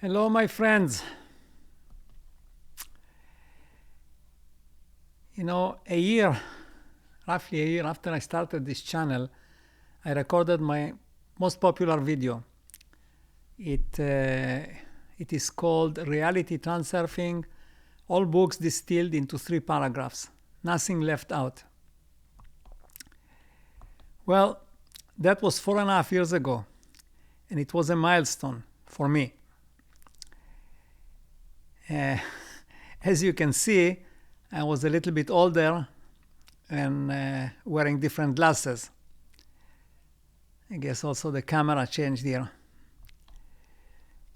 Hello, my friends. Roughly a year after I started this channel, I recorded my most popular video. It is called Reality Transurfing, all books distilled into 3 paragraphs, nothing left out. Well, that was 4.5 years ago, and it was a milestone for me. As you can see, I was a little bit older and wearing different glasses. I guess also the camera changed here.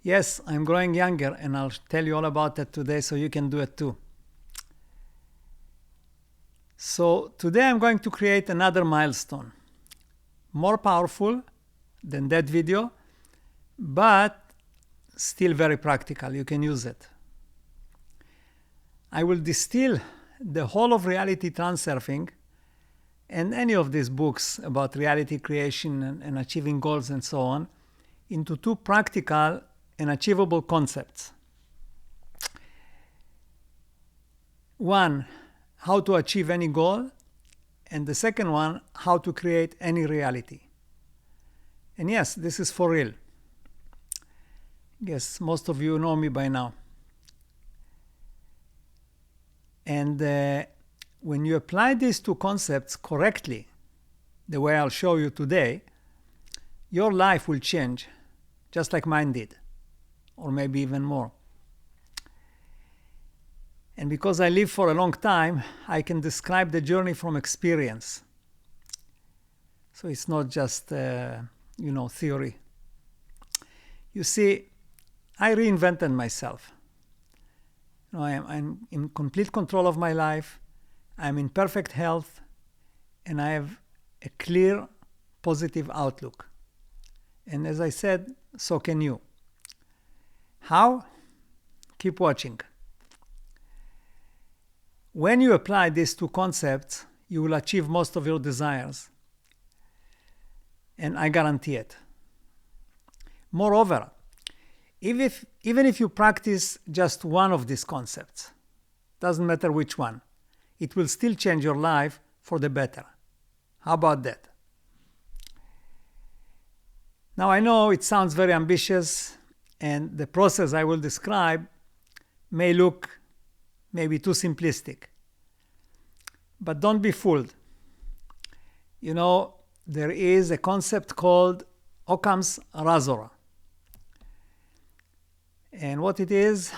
Yes, I'm growing younger, and I'll tell you all about that today so you can do it too. So today I'm going to create another milestone, more powerful than that video, but still very practical. You can use it. I will distill the whole of Reality Transurfing and any of these books about reality creation and achieving goals and so on into 2 practical and achievable concepts. One, how to achieve any goal, and the second one, how to create any reality. And yes, this is for real. I guess most of you know me by now. And when you apply these 2 concepts correctly, the way I'll show you today, your life will change, just like mine did, or maybe even more. And because I live for a long time, I can describe the journey from experience. So it's not just, theory. You see, I reinvented myself. I'm in complete control of my life. I'm in perfect health, and I have a clear, positive outlook. And as I said, so can you. How? Keep watching. When you apply these 2 concepts, you will achieve most of your desires. And I guarantee it. Moreover, even if you practice just one of these concepts, doesn't matter which one, it will still change your life for the better. How about that? Now, I know it sounds very ambitious, and the process I will describe may look maybe too simplistic. But don't be fooled. There is a concept called Occam's razor. And what it is,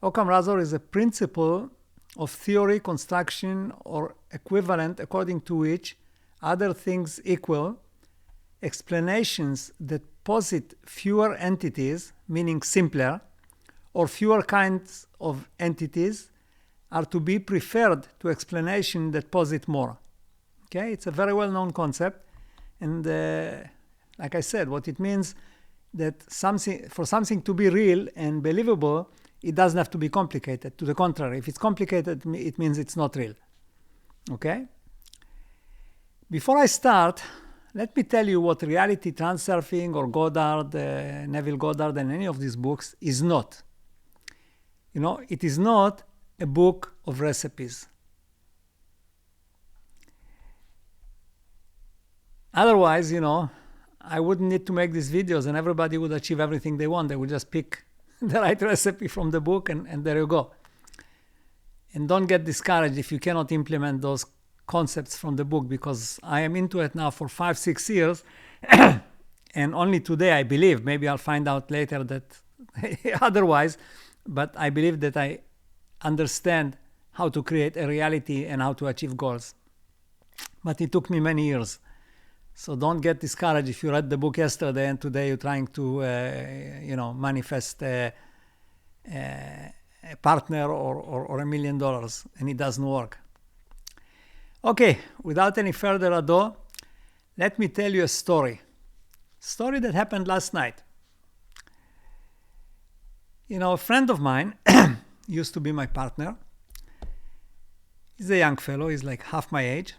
Occam razor is a principle of theory, construction, or equivalent according to which, other things equal, explanations that posit fewer entities, meaning simpler, or fewer kinds of entities, are to be preferred to explanation that posit more. Okay, it's a very well-known concept, and like I said, what it means that for something to be real and believable, it doesn't have to be complicated. To the contrary, if it's complicated, it means it's not real. Okay? Before I start, let me tell you what Reality Transurfing or Goddard, Neville Goddard, and any of these books is not. It is not a book of recipes. Otherwise, I wouldn't need to make these videos and everybody would achieve everything they want. They would just pick the right recipe from the book and there you go. And don't get discouraged if you cannot implement those concepts from the book, because I am into it now for 5-6 years and only today I believe, maybe I'll find out later that otherwise, but I believe that I understand how to create a reality and how to achieve goals. But it took me many years. So don't get discouraged if you read the book yesterday and today you're trying to, manifest a partner or $1 million and it doesn't work. Okay, without any further ado, let me tell you a story. Story that happened last night. A friend of mine used to be my partner. He's a young fellow. He's like half my age.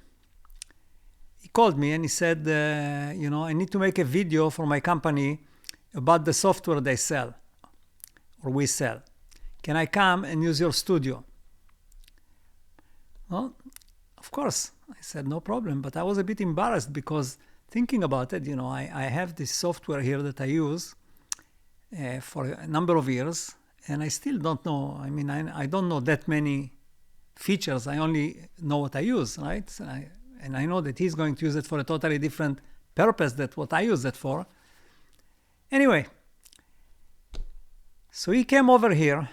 He called me and he said, I need to make a video for my company about the software they sell or we sell. Can I come and use your studio? Well, of course, I said no problem, but I was a bit embarrassed because thinking about it, I have this software here that I use for a number of years, and I still don't know. I mean, I don't know that many features. I only know what I use, right? And I know that he's going to use it for a totally different purpose than what I use it for. Anyway, so he came over here,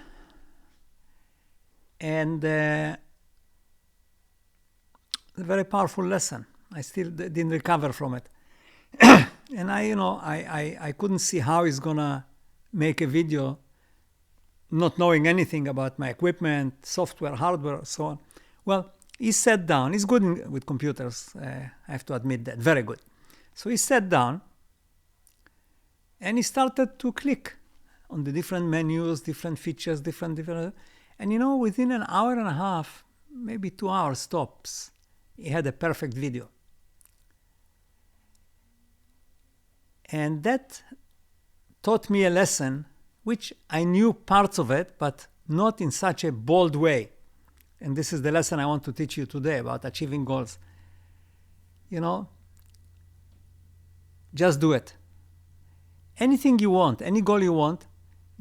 and a very powerful lesson. I still didn't recover from it. And I couldn't see how he's gonna make a video not knowing anything about my equipment, software, hardware, so on. Well, he sat down. He's good with computers, I have to admit that, very good. So he sat down and he started to click on the different menus, different features, different, and within an hour and a half, maybe 2 hours tops, he had a perfect video. And that taught me a lesson, which I knew parts of it, but not in such a bold way. And this is the lesson I want to teach you today about achieving goals. Just do it. Anything you want, any goal you want,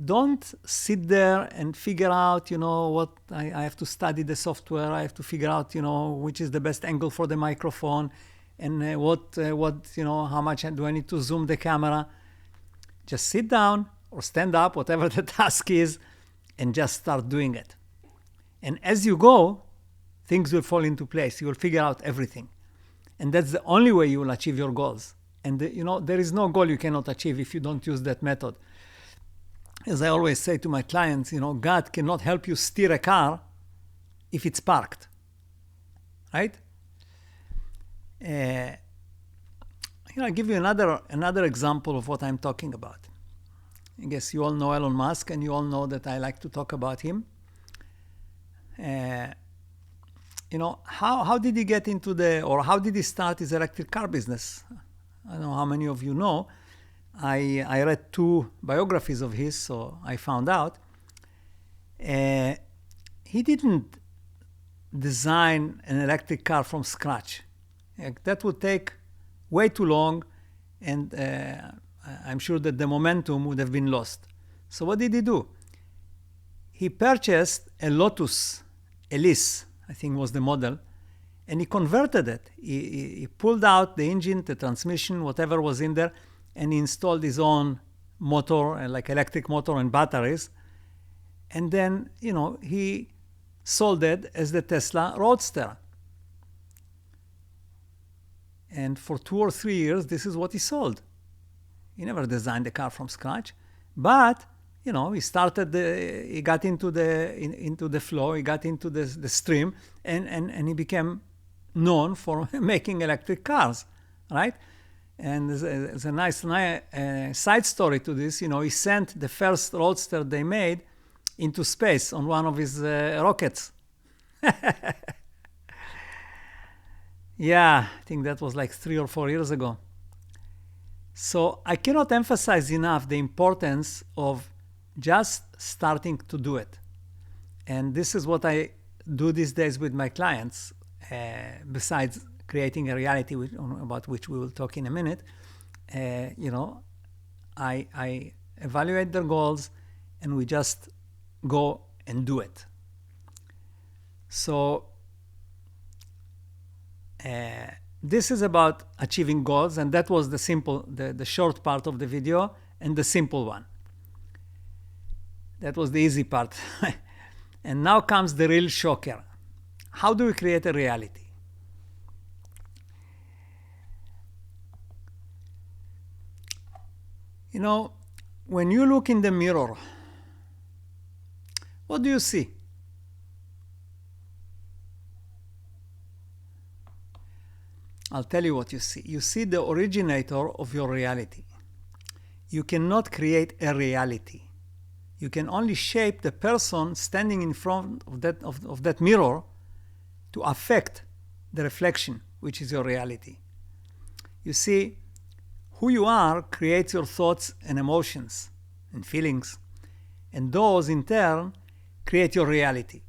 don't sit there and figure out, what I have to study the software. I have to figure out, which is the best angle for the microphone, and how much do I need to zoom the camera. Just sit down or stand up, whatever the task is, and just start doing it. And as you go, things will fall into place. You will figure out everything. And that's the only way you will achieve your goals. And there is no goal you cannot achieve if you don't use that method. As I always say to my clients, God cannot help you steer a car if it's parked, right? I'll give you another example of what I'm talking about. I guess you all know Elon Musk, and you all know that I like to talk about him. How did he get into how did he start his electric car business? I don't know how many of you know. I read 2 biographies of his, so I found out. He didn't design an electric car from scratch. That would take way too long, and I'm sure that the momentum would have been lost. So what did he do? He purchased a Lotus Elise, I think was the model, and he converted it. He pulled out the engine, the transmission, whatever was in there, and he installed his own motor, like electric motor and batteries. And then, he sold it as the Tesla Roadster. And for 2 or 3 years, this is what he sold. He never designed the car from scratch, but he started. He got into the flow. He got into the stream, and he became known for making electric cars, right? And there's a nice side story to this. He sent the first Roadster they made into space on one of his rockets. Yeah, I think that was like 3 or 4 years ago. So I cannot emphasize enough the importance of just starting to do it. And this is what I do these days with my clients, besides creating a reality about which we will talk in a minute. I evaluate their goals, and we just go and do it. So this is about achieving goals, and that was the short part of the video, and the simple one. That was the easy part. And now comes the real shocker. How do we create a reality? When you look in the mirror, what do you see? I'll tell you what you see. You see the originator of your reality. You cannot create a reality. You can only shape the person standing in front of that mirror to affect the reflection, which is your reality. You see, who you are creates your thoughts and emotions and feelings, and those in turn create your reality.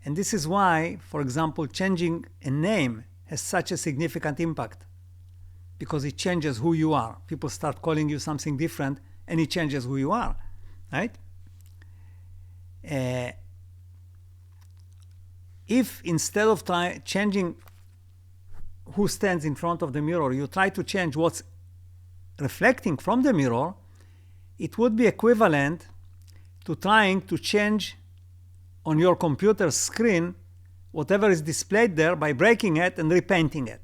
And this is why, for example, changing a name has such a significant impact, because it changes who you are. People start calling you something different, and it changes who you are, right? If instead of changing who stands in front of the mirror, you try to change what's reflecting from the mirror, it would be equivalent to trying to change on your computer screen whatever is displayed there by breaking it and repainting it.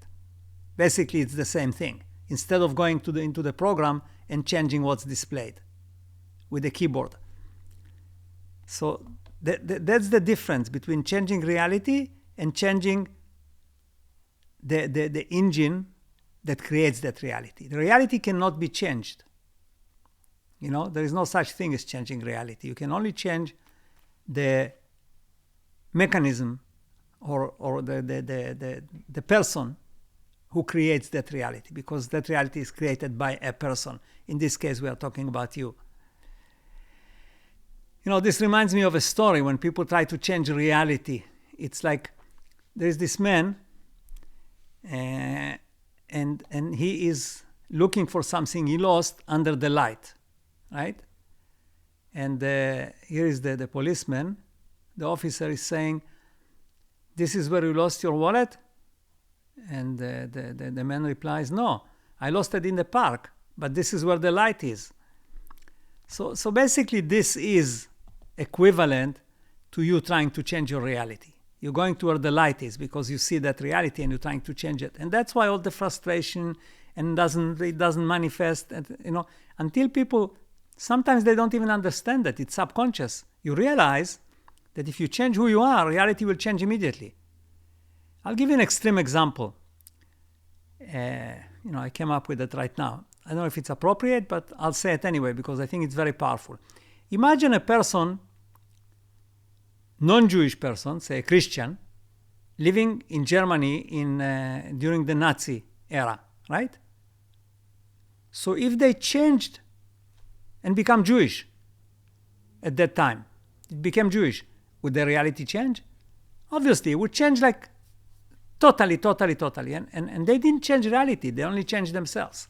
Basically, it's the same thing, instead of going into the program and changing what's displayed with the keyboard. So that's the difference between changing reality and changing the engine that creates that reality. The reality cannot be changed. There is no such thing as changing reality. You can only change the mechanism or the person who creates that reality, because that reality is created by a person. In this case, we are talking about you. This reminds me of a story when people try to change reality. It's like there is this man, and he is looking for something he lost under the light, right? And here is the policeman. The officer is saying, "This is where you lost your wallet?" And the man replies, "No, I lost it in the park, but this is where the light is." So basically, this is equivalent to you trying to change your reality. You're going to where the light is because you see that reality and you're trying to change it. And that's why all the frustration and it doesn't manifest. And, until people, sometimes they don't even understand that it's subconscious. You realize that if you change who you are, reality will change immediately. I'll give you an extreme example. I came up with it right now. I don't know if it's appropriate, but I'll say it anyway because I think it's very powerful. Imagine a person, non-Jewish person, say a Christian, living in Germany during the Nazi era, right? So if they changed and become Jewish at that time, it became Jewish, would the reality change? Obviously, it would change like totally. And they didn't change reality. They only changed themselves.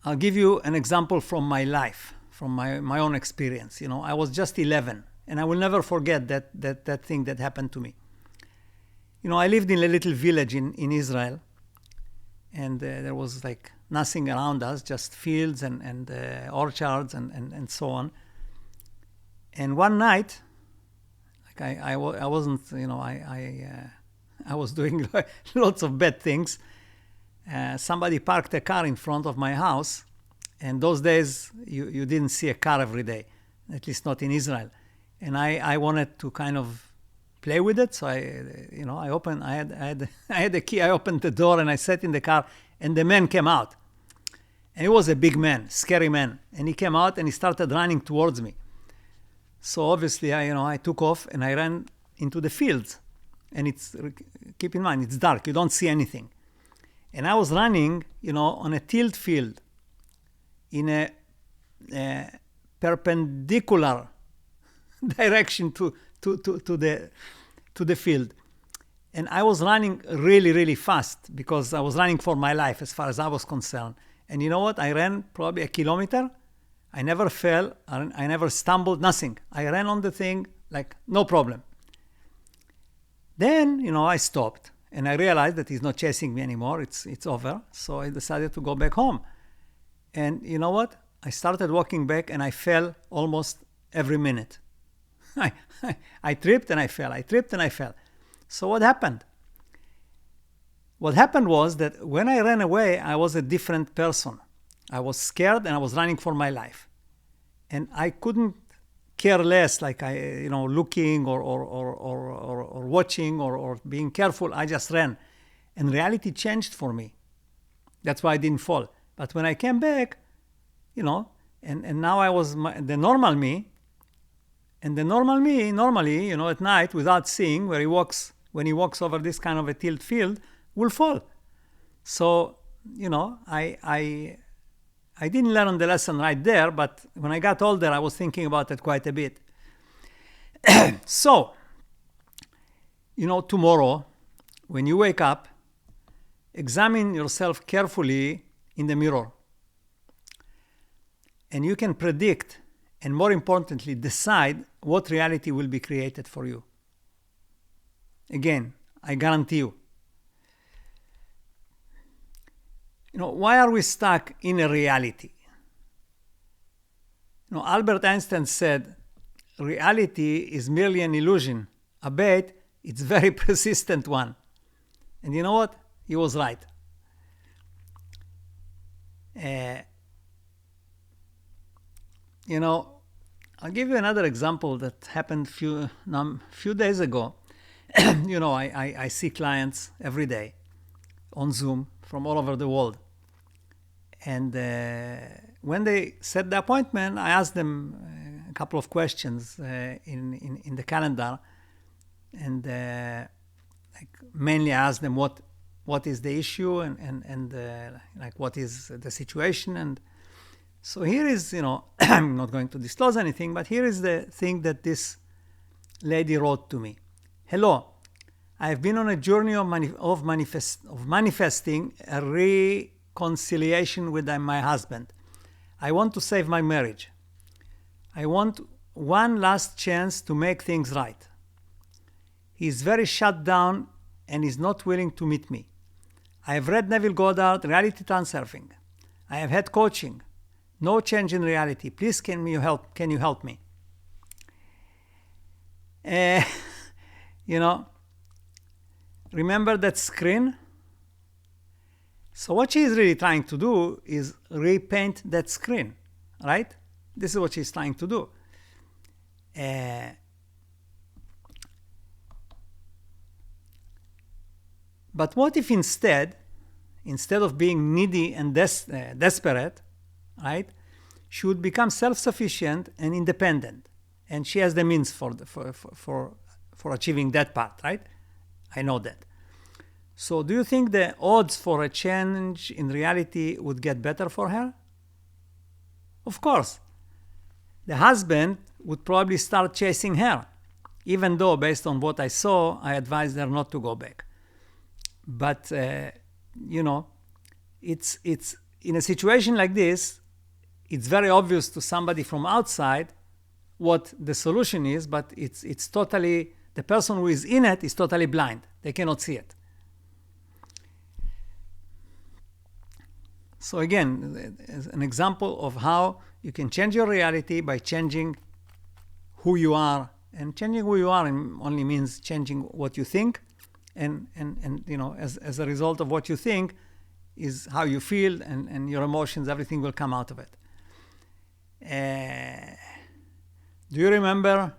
I'll give you an example from my life, from my own experience. I was just 11, and I will never forget that thing that happened to me. I lived in a little village in Israel, and there was like nothing around us, just fields and orchards and so on. And one night, like I wasn't, I was doing lots of bad things. Somebody parked a car in front of my house, and those days you didn't see a car every day, at least not in Israel. And I wanted to kind of play with it, so I opened. I had a key. I opened the door and I sat in the car, and the man came out, and he was a big man, scary man, and he came out and he started running towards me. So obviously, I took off and I ran into the fields, and keep in mind it's dark, you don't see anything. And I was running, on a tilled field in a perpendicular direction to the field. And I was running really, really fast because I was running for my life as far as I was concerned. And you know what? I ran probably a kilometer. I never fell. I never stumbled, nothing. I ran on the thing like no problem. Then, I stopped. And I realized that he's not chasing me anymore. It's over. So I decided to go back home. And you know what? I started walking back and I fell almost every minute. I tripped and I fell. I tripped and I fell. So what happened? What happened was that when I ran away, I was a different person. I was scared and I was running for my life. And I couldn't care less, like looking or watching or being careful. I just ran, and reality changed for me. That's why I didn't fall. But when I came back, and now I was the normal me. And the normal me, normally, at night, without seeing, when he walks over this kind of a tilled field, will fall. So, I didn't learn the lesson right there, but when I got older, I was thinking about it quite a bit. So, tomorrow, when you wake up, examine yourself carefully in the mirror. And you can predict, and more importantly, decide what reality will be created for you. Again, I guarantee you. Why are we stuck in a reality? Albert Einstein said, reality is merely an illusion, albeit it's a very persistent one. And you know what? He was right. I'll give you another example that happened few days ago. I see clients every day on Zoom from all over the world. And when they set the appointment, I asked them a couple of questions in the calendar. And mainly I asked them what is the issue and what is the situation. And so here is, I'm not going to disclose anything, but here is the thing that this lady wrote to me. Hello, I have been on a journey of manifesting a reconciliation with my husband. I want to save my marriage. I want one last chance to make things right. He is very shut down and is not willing to meet me. I have read Neville Goddard, Reality Transurfing. I have had coaching. No change in reality. Please, can you help me? Remember that screen? So what she is really trying to do is repaint that screen, right? This is what she's trying to do. But what if instead of being needy and desperate, right, she would become self-sufficient and independent, and she has the means for achieving that part, right? I know that. So do you think the odds for a change in reality would get better for her? Of course. The husband would probably start chasing her, even though based on what I saw, I advised her not to go back. But, it's in a situation like this, it's very obvious to somebody from outside what the solution is, but it's totally, the person who is in it is totally blind. They cannot see it. So again, as an example of how you can change your reality by changing who you are. And changing who you are only means changing what you think. And as a result of what you think is how you feel and your emotions, everything will come out of it. Do you remember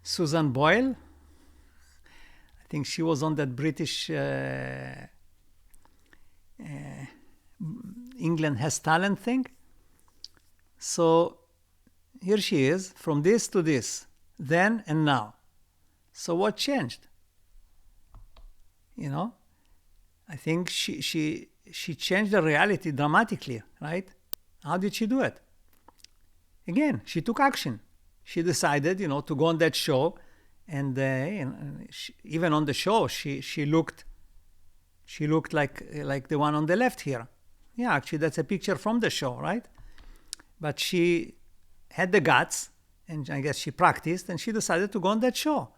Susan Boyle? I think she was on that British England Has Talent thing. So here she is, from this to this, then and now. So what changed? I think she changed the reality dramatically, right? How did she do it? Again, she took action. She decided, to go on that show, and even on the show, she looked like the one on the left here. Yeah, actually, that's a picture from the show, right? But she had the guts, and I guess she practiced, and she decided to go on that show.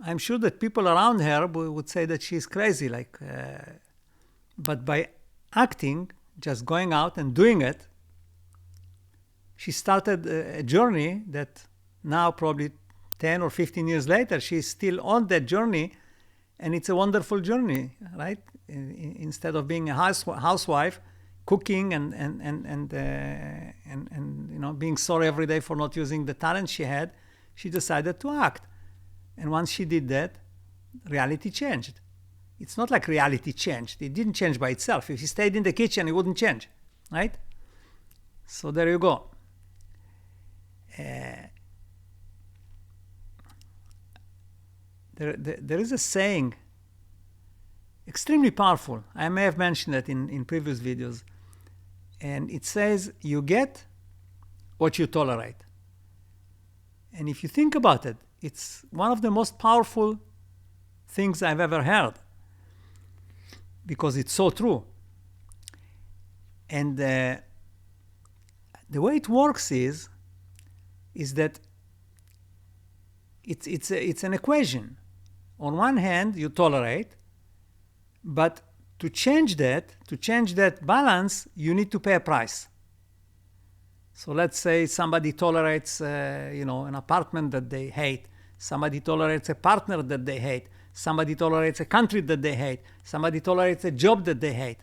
I'm sure that people around her would say that she's crazy, but by acting, just going out and doing it, she started a journey that now probably 10 or 15 years later, she's still on that journey, and it's a wonderful journey, right? Instead of being a housewife, cooking and being sorry every day for not using the talent she had, she decided to act. And once she did that, reality changed. It's not like reality changed. It didn't change by itself. If she stayed in the kitchen, it wouldn't change, right? So there you go. there is a saying, extremely powerful. I may have mentioned that in previous videos. And it says, you get what you tolerate. And if you think about it, it's one of the most powerful things I've ever heard, because it's so true. And the way it works is that it's an equation. On one hand, you tolerate, but to change that balance, you need to pay a price. So let's say somebody tolerates, an apartment that they hate. Somebody tolerates a partner that they hate. Somebody tolerates a country that they hate. Somebody tolerates a job that they hate.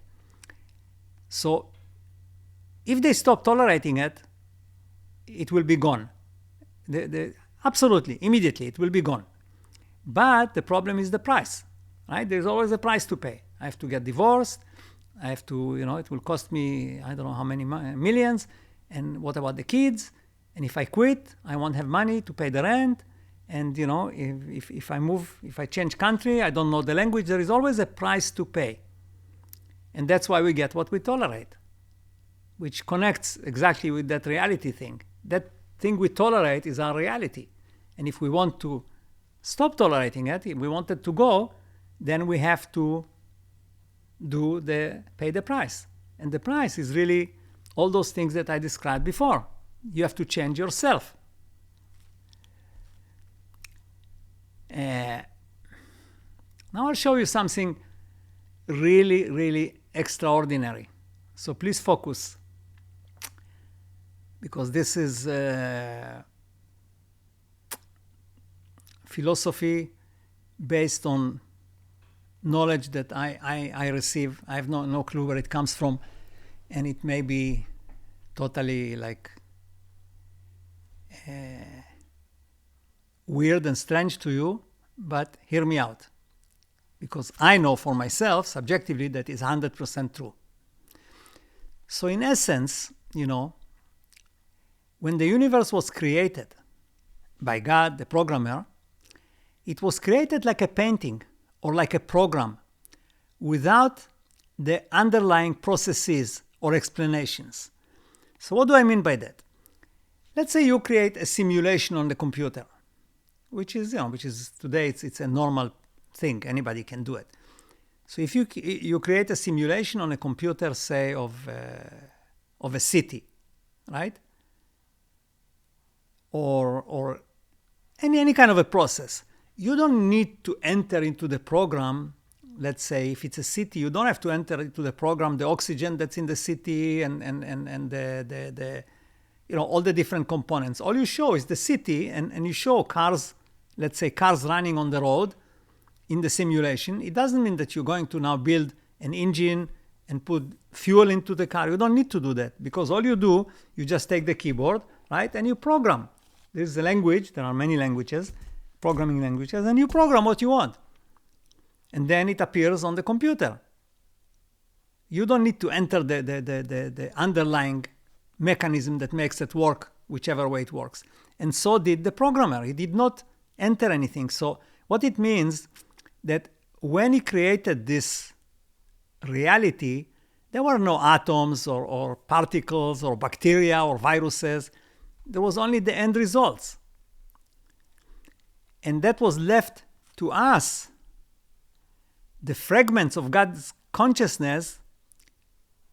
So if they stop tolerating it, it will be gone. Absolutely, immediately, it will be gone. But the problem is the price, right? There's always a price to pay. I have to get divorced. I have to, it will cost me, I don't know how many millions. And what about the kids? And if I quit, I won't have money to pay the rent. And, if I move, if I change country, I don't know the language, there is always a price to pay. And that's why we get what we tolerate, which connects exactly with that reality thing. That thing we tolerate is our reality. And if we want to stop tolerating it, if we want it to go, then we have to pay the price. And the price is really all those things that I described before. You have to change yourself. Now I'll show you something really, really extraordinary. So please focus, because this is philosophy based on knowledge that I receive. I have no clue where it comes from, and it may be totally weird and strange to you, but hear me out, because I know for myself subjectively that is 100% true. So in essence, when the universe was created by God, the programmer, it was created like a painting or like a program without the underlying processes or explanations. So what do I mean by that? Let's say you create a simulation on the computer, which is today it's a normal thing. Anybody can do it. So if you create a simulation on a computer, say of a city, right? Or any kind of a process. You don't need to enter into the program. Let's say if it's a city, you don't have to enter into the program the oxygen that's in the city and the all the different components. All you show is the city, and you show cars, let's say cars running on the road in the simulation. It doesn't mean that you're going to now build an engine and put fuel into the car. You don't need to do that, because all you do, you just take the keyboard, right, and you program. This is a language. There are many languages, programming languages, and you program what you want. And then it appears on the computer. You don't need to enter the underlying mechanism that makes it work whichever way it works. And so did the programmer. He did not enter anything. So what it means that when he created this reality, there were no atoms or particles or bacteria or viruses. There was only the end results. And that was left to us, the fragments of God's consciousness,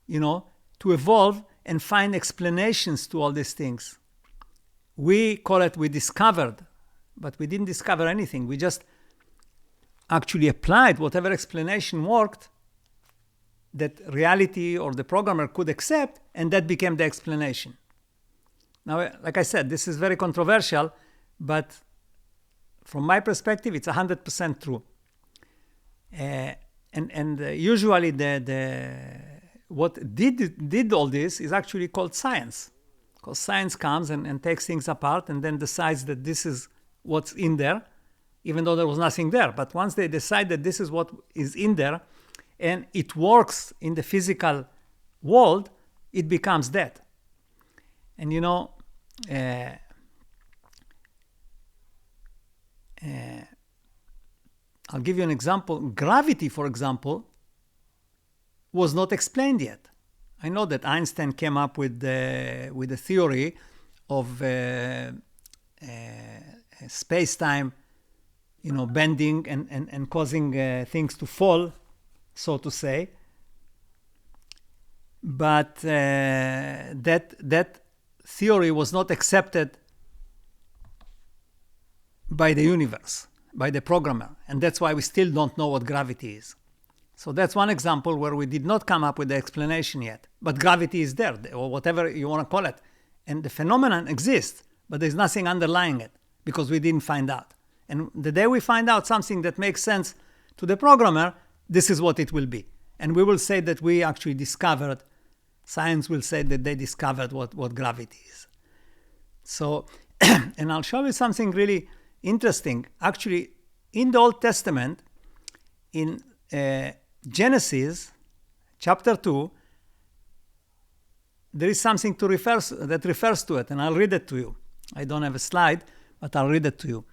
to evolve and find explanations to all these things. We call it we discovered, but we didn't discover anything. We just actually applied whatever explanation worked that reality or the programmer could accept, and that became the explanation. Now, like I said, this is very controversial, but from my perspective, it's 100% true. And usually what did all this is actually called science, because science comes and takes things apart and then decides that this is what's in there, even though there was nothing there. But once they decide that this is what is in there and it works in the physical world, it becomes that. And I'll give you an example. Gravity, for example, was not explained yet. I know that Einstein came up with the theory of space-time, bending and causing things to fall, so to say. But that theory was not accepted by the universe, by the programmer, and that's why we still don't know what gravity is. So that's one example where we did not come up with the explanation yet, but gravity is there, or whatever you want to call it, and the phenomenon exists, but there's nothing underlying it because we didn't find out. And the day we find out something that makes sense to the programmer, this is what it will be. And we will say that we actually discovered, science will say that they discovered what gravity is. So, and I'll show you something really interesting. Actually, in the Old Testament, in Genesis chapter 2, there is something that refers to it, and I'll read it to you. I don't have a slide, but I'll read it to you.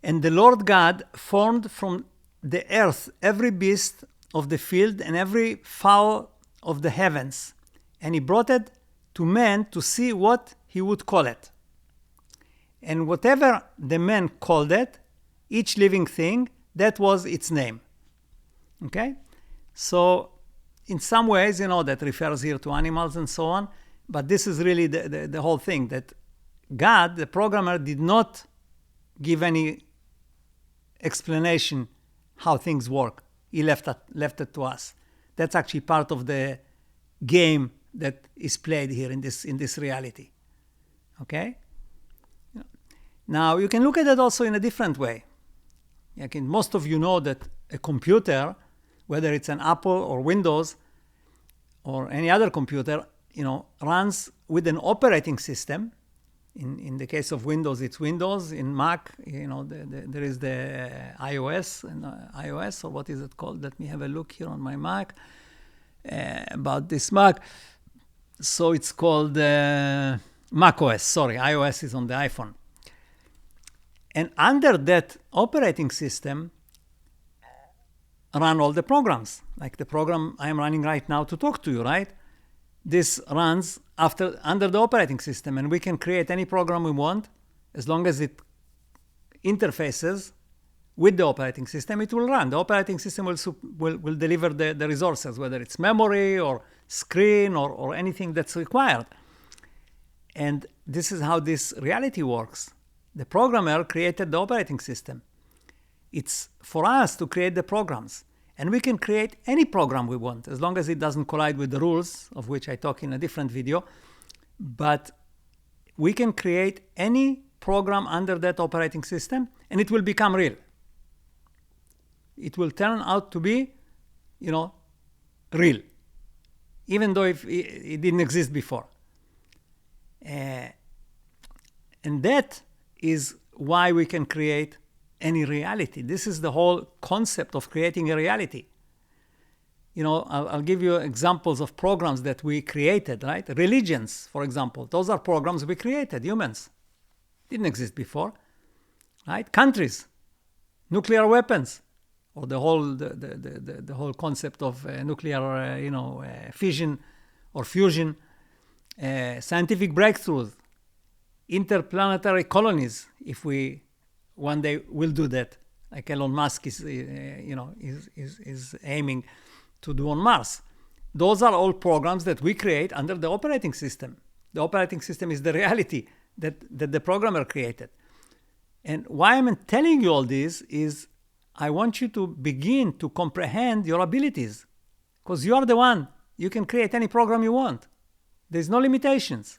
And the Lord God formed from the earth every beast of the field and every fowl of the heavens, and he brought it to man to see what he would call it. And whatever the man called it, each living thing, that was its name. Okay? So in some ways, that refers here to animals and so on, but this is really the whole thing, that God, the programmer, did not give any explanation how things work. He left it to us. That's actually part of the game that is played here in this reality. Okay? Now, you can look at it also in a different way. Most of you know that a computer, whether it's an Apple or Windows or any other computer, runs with an operating system. In the case of Windows, it's Windows. In Mac, there is the iOS, or what is it called? Let me have a look here on my Mac about this Mac. So it's called Mac OS. Sorry, iOS is on the iPhone. And under that operating system run all the programs, like the program I am running right now to talk to you, right? This runs under the operating system, and we can create any program we want. As long as it interfaces with the operating system, it will run. The operating system will deliver the resources, whether it's memory or screen or anything that's required. And this is how this reality works. The programmer created the operating system. It's for us to create the programs. And we can create any program we want, as long as it doesn't collide with the rules, of which I talk in a different video. But we can create any program under that operating system, and it will become real. It will turn out to be, real, even though if it didn't exist before. And that is why we can create any reality. This is the whole concept of creating a reality. I'll give you examples of programs that we created, right? Religions, for example. Those are programs we created, humans. Didn't exist before, right? Countries, nuclear weapons, or the whole concept of nuclear, fission or fusion, scientific breakthroughs, interplanetary colonies, if we one day will do that, like Elon Musk is aiming to do on Mars. Those are all programs that we create under the operating system. The operating system is the reality that the programmer created. And why I'm telling you all this is I want you to begin to comprehend your abilities, because you are the one. You can create any program you want. There's no limitations.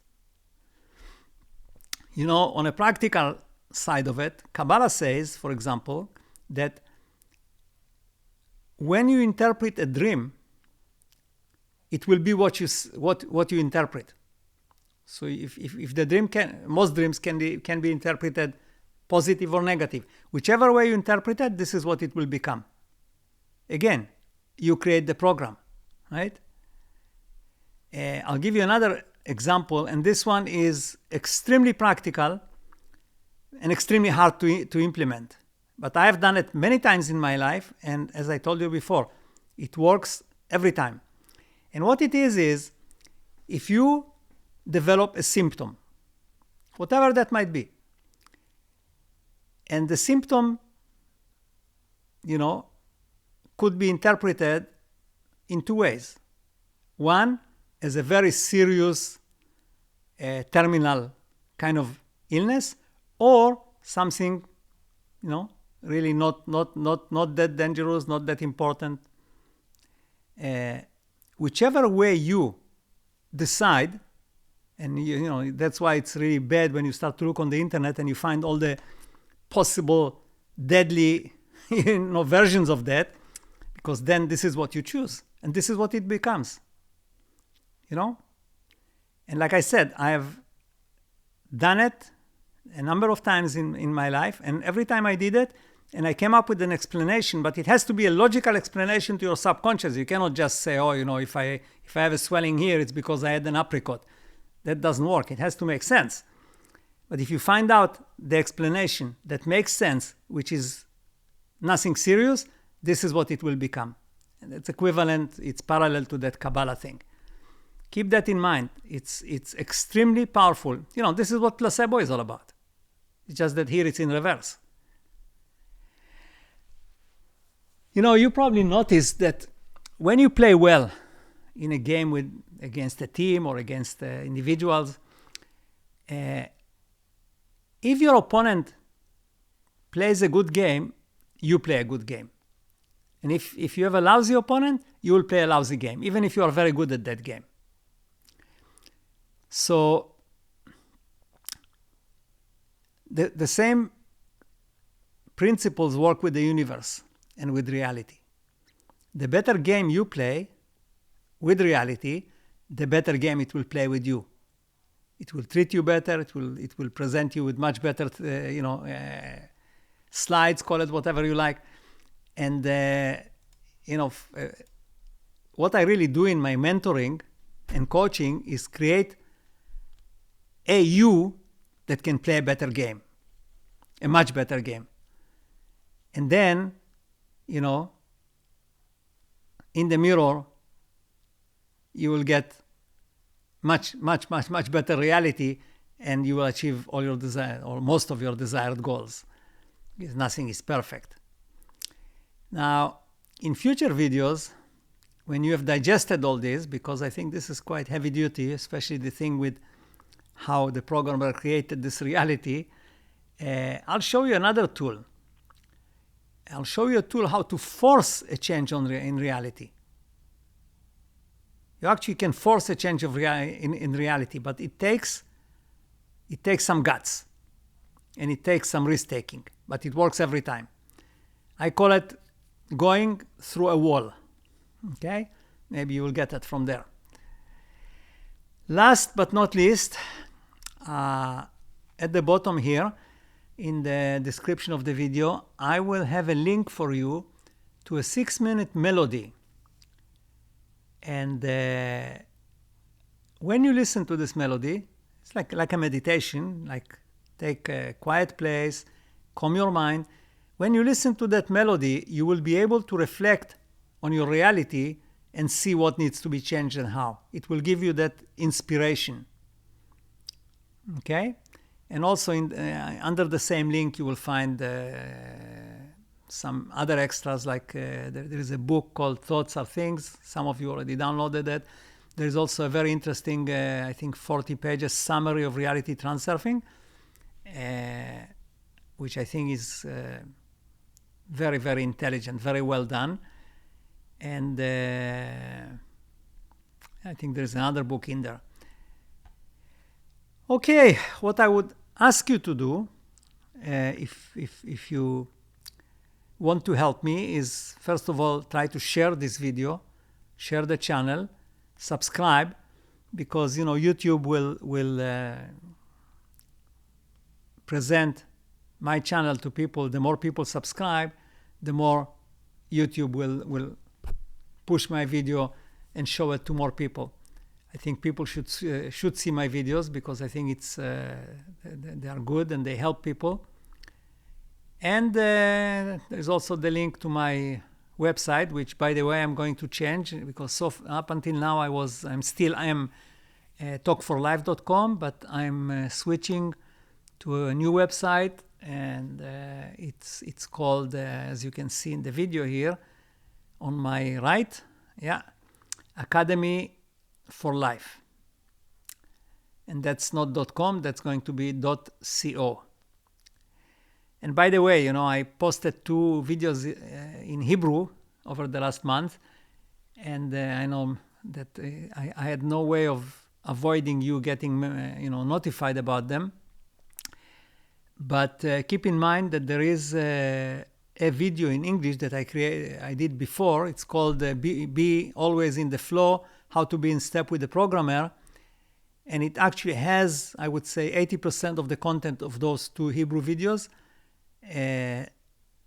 On a practical side of it, Kabbalah says, for example, that when you interpret a dream, it will be what you interpret. So if the dream most dreams can be interpreted positive or negative. Whichever way you interpret it, this is what it will become. Again, you create the program, right? I'll give you another example, and this one is extremely practical and extremely hard to implement. But I have done it many times in my life, and as I told you before, it works every time. And what it is if you develop a symptom, whatever that might be, and the symptom, could be interpreted in two ways. One, as a very serious terminal kind of illness, or something, really not that dangerous, not that important. Whichever way you decide, and that's why it's really bad when you start to look on the internet and you find all the possible deadly versions of that, because then this is what you choose and this is what it becomes. And like I said, I have done it a number of times in my life, and every time I did it and I came up with an explanation, but it has to be a logical explanation to your subconscious. You cannot just say, if I have a swelling here, it's because I had an apricot. That doesn't work. It has to make sense. But if you find out the explanation that makes sense, which is nothing serious, this is what it will become. And it's equivalent, it's parallel to that Kabbalah thing. Keep that in mind. It's extremely powerful. This is what placebo is all about. It's just that here it's in reverse. You probably noticed that when you play well in a game against a team or against individuals, if your opponent plays a good game, you play a good game. And if you have a lousy opponent, you will play a lousy game, even if you are very good at that game. So the same principles work with the universe and with reality. The better game you play with reality, the better game it will play with you. It will treat you better. It will present you with much better, slides, call it whatever you like. And, what I really do in my mentoring and coaching is create a you that can play a better game, a much better game. And then, in the mirror, you will get much better reality, and you will achieve all your desire or most of your desired goals, because nothing is perfect. Now, in future videos, when you have digested all this, because I think this is quite heavy duty, especially the thing with how the programmer created this reality, I'll show you another tool. I'll show you a tool how to force a change in reality. You actually can force a change in reality, but it takes some guts, and it takes some risk-taking, but it works every time. I call it going through a wall. Okay? Maybe you will get it from there. Last but not least, at the bottom here, in the description of the video, I will have a link for you to a 6-minute melody. And when you listen to this melody, it's like a meditation, like take a quiet place, calm your mind. When you listen to that melody, you will be able to reflect on your reality and see what needs to be changed and how. It will give you that inspiration. Okay? And also under the same link, you will find some other extras, like there is a book called Thoughts Are Things. Some of you already downloaded that. There is also a very interesting, I think 40 pages summary of reality transurfing, which I think is very, very intelligent, very well done. And I think there's another book in there. Okay, what I would ask you to do, if you want to help me, is first of all try to share this video, share the channel, subscribe, because YouTube will present my channel to people. The more people subscribe, the more YouTube will push my video and show it to more people. I think people should see my videos, because I think they are good and they help people. And there's also the link to my website, which, by the way, I'm going to change, because up until now I am talkforlife.com, but I'm switching to a new website, and it's called, as you can see in the video here on my right, Academy for Life. And that's not .com, that's going to be .co. And by the way, I posted 2 videos in Hebrew over the last month, and I know that I had no way of avoiding you getting notified about them. But keep in mind that there is a video in English that I did before. It's called Be Always in the Flow, How to Be in Step with the Programmer. And it actually has, I would say, 80% of the content of those 2 Hebrew videos,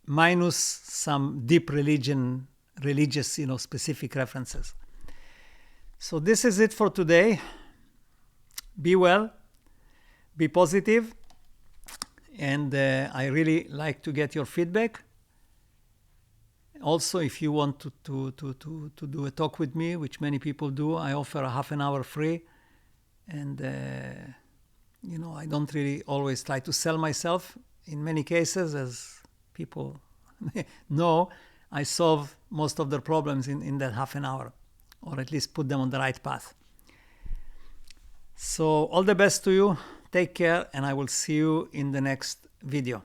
minus some deep religious, specific references. So this is it for today. Be well, be positive, and I really like to get your feedback. Also, if you want to do a talk with me, which many people do, I offer a half an hour free. And, I don't really always try to sell myself. In many cases, as people know, I solve most of their problems in that half an hour, or at least put them on the right path. So all the best to you. Take care, and I will see you in the next video.